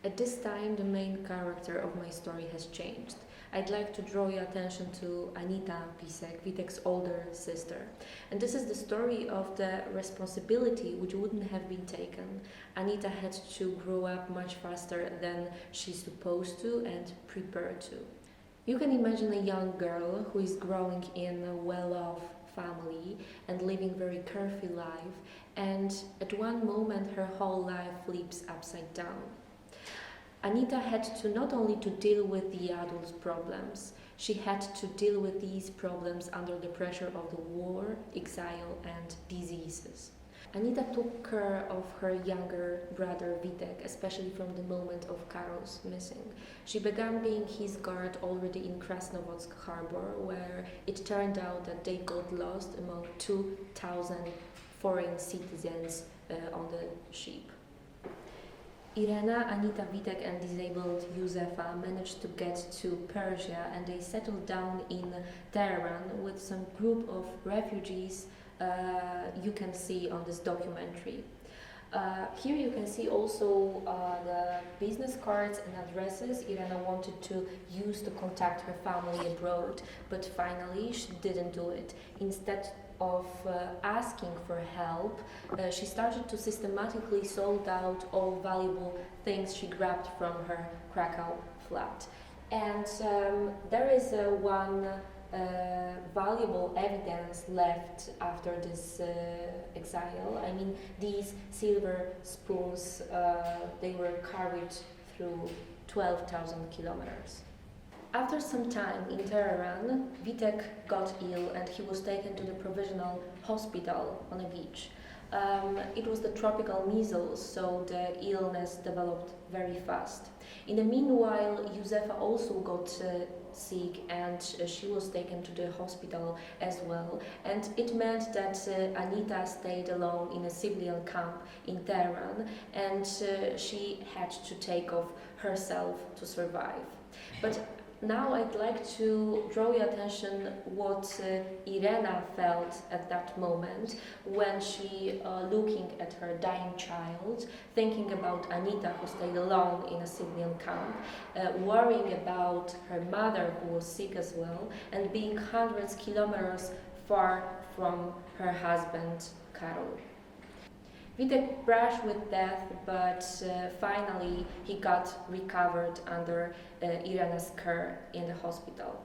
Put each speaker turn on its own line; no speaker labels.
At this time, the main character of my story has changed. I'd like to draw your attention to Anita Pisek, Witek's older sister. And this is the story of the responsibility which wouldn't have been taken. Anita had to grow up much faster than she's supposed to and prepared to. You can imagine a young girl who is growing in a well-off family and living very carefree life, and at one moment her whole life flips upside down. Anita had to not only to deal with the adults' problems, she had to deal with these problems under the pressure of the war, exile and diseases. Anita took care of her younger brother Witek, especially from the moment of Karol's missing. She began being his guard already in Krasnovodsk harbor, where it turned out that they got lost among 2,000 foreign citizens on the ship. Irena, Anita, Witek and disabled Józefa managed to get to Persia, and they settled down in Tehran with some group of refugees you can see on this documentary. Here you can see also the business cards and addresses Irena wanted to use to contact her family abroad, but finally she didn't do it. Instead of asking for help, she started to systematically sold out all valuable things she grabbed from her Krakow flat. And there is one valuable evidence left after this exile. I mean, these silver spoons, they were carried through 12,000 kilometers. After some time in Tehran, Witek got ill and he was taken to the provisional hospital on a beach. It was the tropical measles, so the illness developed very fast. In the meanwhile, Józefa also got sick and she was taken to the hospital as well. And it meant that Anita stayed alone in a civilian camp in Tehran, and she had to take off herself to survive. But now I'd like to draw your attention what Irena felt at that moment when she looking at her dying child, thinking about Anita who stayed alone in a civilian camp, worrying about her mother who was sick as well, and being hundreds of kilometers far from her husband Karol. Witek brushed with death, but finally he got recovered under Irena's care in the hospital.